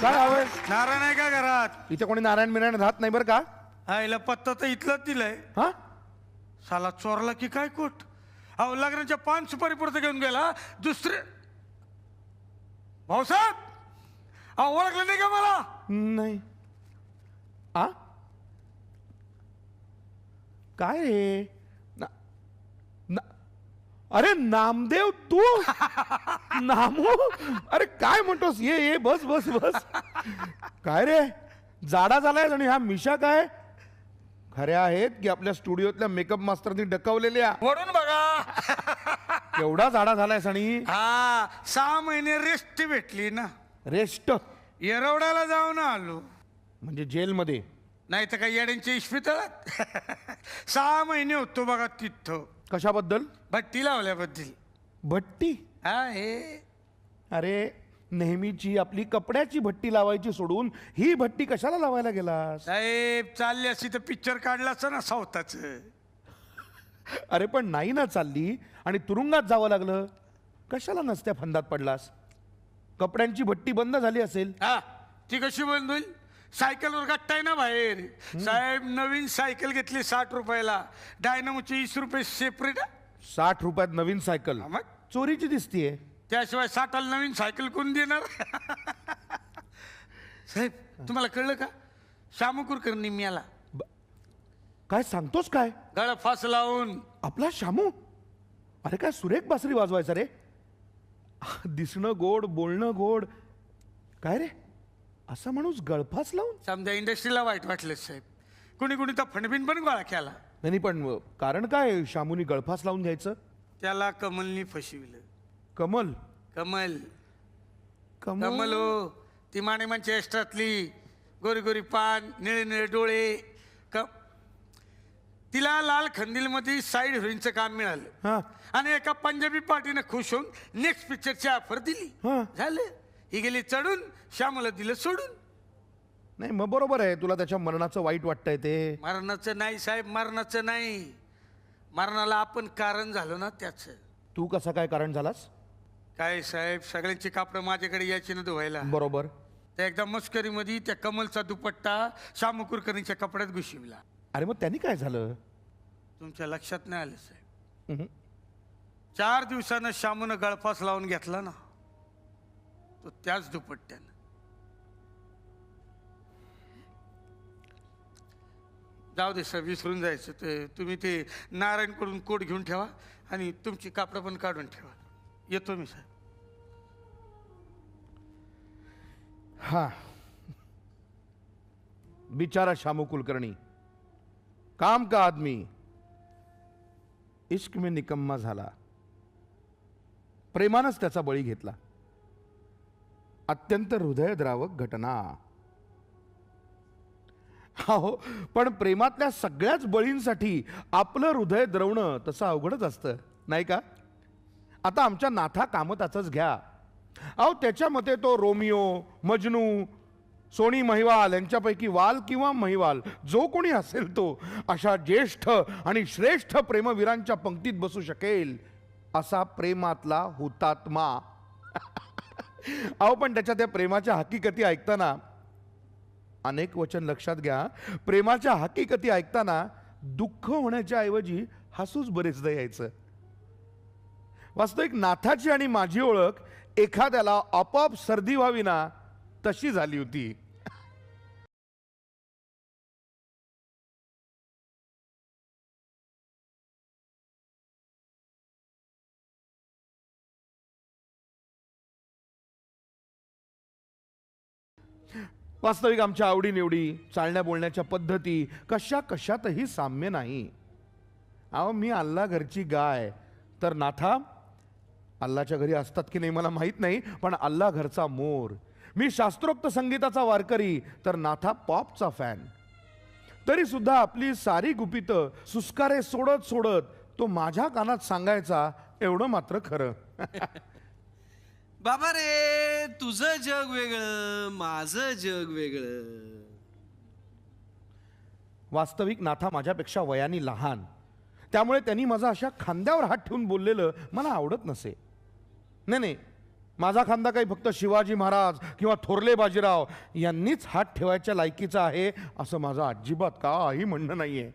काय हवंय? नारायण आहे का घरात? इथे कोणी नारायण मिरायण राहत नाही बरं का? हा हिला पत्ता तर इथलंच दिलंय. हा साला चोरला की काय कोट. अहो लग्नाच्या 5 सुपारी पुरतं घेऊन गेला. दुसरे भाऊसाहेब, अहो ओळखलं नाही का मला? नाही. आ काय रे? अरे नामदेव तू? नामू? अरे काय म्हणतोस? ये बस बस बस. काय रे जाडा झालाय आणि हा मिशा काय खऱ्या आहेत की आपल्या स्टुडिओतल्या मेकअप मास्टरनी डकवलेल्या? वळून बघा. केवढा जाडा झालाय आणि हा 6 महिने रेस्ट भेटली ना. रेस्ट येरवड्याला जाऊन आलो. म्हणजे जेलमध्ये? नाही तर काही येड्यांच्या इस्पितळात. 6 महिने होतो बघा तिथं. कशाबद्दल? भट्टी लावल्याबद्दल. भट्टी? हा हे अरे नेहमीची आपली कपड्याची भट्टी लावायची सोडून ही भट्टी कशाला लावायला गेलास? साहेब चालली असती तर पिक्चर काढला असतं ना साऊथाच. अरे पण नाही ना चालली आणि तुरुंगात जावं लागलं. कशाला नसत्या फंदात पडलास? कपड्यांची भट्टी बंद झाली असेल. हा ती कशी बंद होईल? सायकलवर गट्टाय ना बाहेर. साहेब नवीन सायकल घेतली 60 रुपयाला. डायनामोची 20 रुपये सेपरेट. 60 रुपयात नवीन सायकल? मग चोरीची दिसतीये. त्याशिवाय 60ला नवीन सायकल कोण देणार? साहेब तुम्हाला कळलं का? श्यामू कुलकर्णी मिळाला. काय सांगतोस काय? गळ फास लावून. आपला शामू? अरे काय सुरेख बासरी वाजवायचा रे. दिसणं गोड, बोलणं गोड. काय रे असा माणूस गळफास लावून? समजा इंडस्ट्रीला वाईट वाटलं साहेब. कुणी कुणी तर फणबीन पण गोळा केला. नाही पण कारण काय शामूनी गळफास लावून घ्यायचं? त्याला कमलनी फसविलं. कमल? कमल कमल कमल हो ती माणेमांच्या एस्ट्रातली. गोरी गोरी पान, निळे निळे डोळे. तिला लाल खंदीलमध्ये साईड हिरोईनचं काम मिळालं. हा आणि एका पंजाबी पार्टीनं खुश होऊन नेक्स्ट पिक्चरची ऑफर दिली. हा. झालं. ही गेली चढून, श्यामला दिलं सोडून. नाही मग बरोबर आहे, तुला त्याच्या मरणाचं वाईट वाटतंय ते. मरणाचं नाही साहेब, मरणाचं नाही. मरणाला आपण कारण झालो ना त्याचं. तू कसा काय कारण झालास? काय साहेब सगळ्यांची कापडं माझ्याकडे यायची ना धुवायला. बरोबर. त्या एकदा मस्करीमध्ये त्या कमलचा दुपट्टा श्यामू कुलकर्णीच्या कपड्यात घुसविला. अरे मग त्यांनी काय झालं? तुमच्या लक्षात नाही आलं साहेब. उहुं. 4 दिवसानं श्यामूनं गळफास लावून घेतला ना तो त्याच दुपट्ट्यानं. जाऊ दे साहेब विसरून जायचं ते. तुम्ही ते नारायणकडून कोट घेऊन ठेवा आणि तुमची कापडं पण काढून ठेवा. येतो मी साहेब. हा बिचारा शामू कुलकर्णी, काम का आदमी, इश्क में निकम्मा झाला. प्रेमानंच त्याचा बळी घेतला. अत्यंत हृदयद्रावक घटना. हो पण प्रेमातल्या सगळ्याच बळींसाठी आपलं हृदय द्रवणं तसं अवघडच असतं नाही का? आता आमच्या नाथा कामताचंच घ्या. अहो त्याच्या मते तो रोमियो, मजनू, सोनी महिवाल यांच्यापैकी वाल किंवा महिवाल जो कोणी असेल तो अशा ज्येष्ठ आणि श्रेष्ठ प्रेमवीरांच्या पंक्तीत बसू शकेल असा प्रेमातला हुतात्मा. अहो पण त्याच्या त्या प्रेमाच्या हकीकती ऐकताना अनेक वचन लक्षात घ्या. प्रेमाच्या हकीकती ऐकताना दुःख होण्याच्या ऐवजी हसूच बरेचदा यायचं. वास्तविक नाथाची आणि माझी ओळख एखाद्याला आपोआप सर्दी व्हावी ना तशी झाली होती. वास्तविक आमच्या आवडीनिवडी, चालण्या बोलण्याच्या पद्धती कशा कशातही साम्य नाही. अहो मी अल्ला घरची गाय तर नाथा अल्लाच्या घरी असतात की नाही मला माहीत नाही, पण अल्ला घरचा मोर. मी शास्त्रोक्त संगीताचा वारकरी तर नाथा पॉपचा फॅन. तरी सुद्धा आपली सारी गुपितं सुस्कारे सोडत सोडत तो माझ्या कानात सांगायचा एवढं मात्र खरं. बाबा रे तुझं जग वेगळं, माझं जग वेगळं. वास्तविक नाथा माझ्यापेक्षा वयाने लहान, त्यामुळे त्यांनी माझा अशा खांद्यावर हात ठेवून बोललेलं मला आवडत नसे. नाही माझा खानदा काही फक्त शिवाजी महाराज किंवा थोरले बाजीराव यांनीच हात ठेवायच्या लायकीचा आहे असं माझं अजिबात काही म्हणणं नाहीये.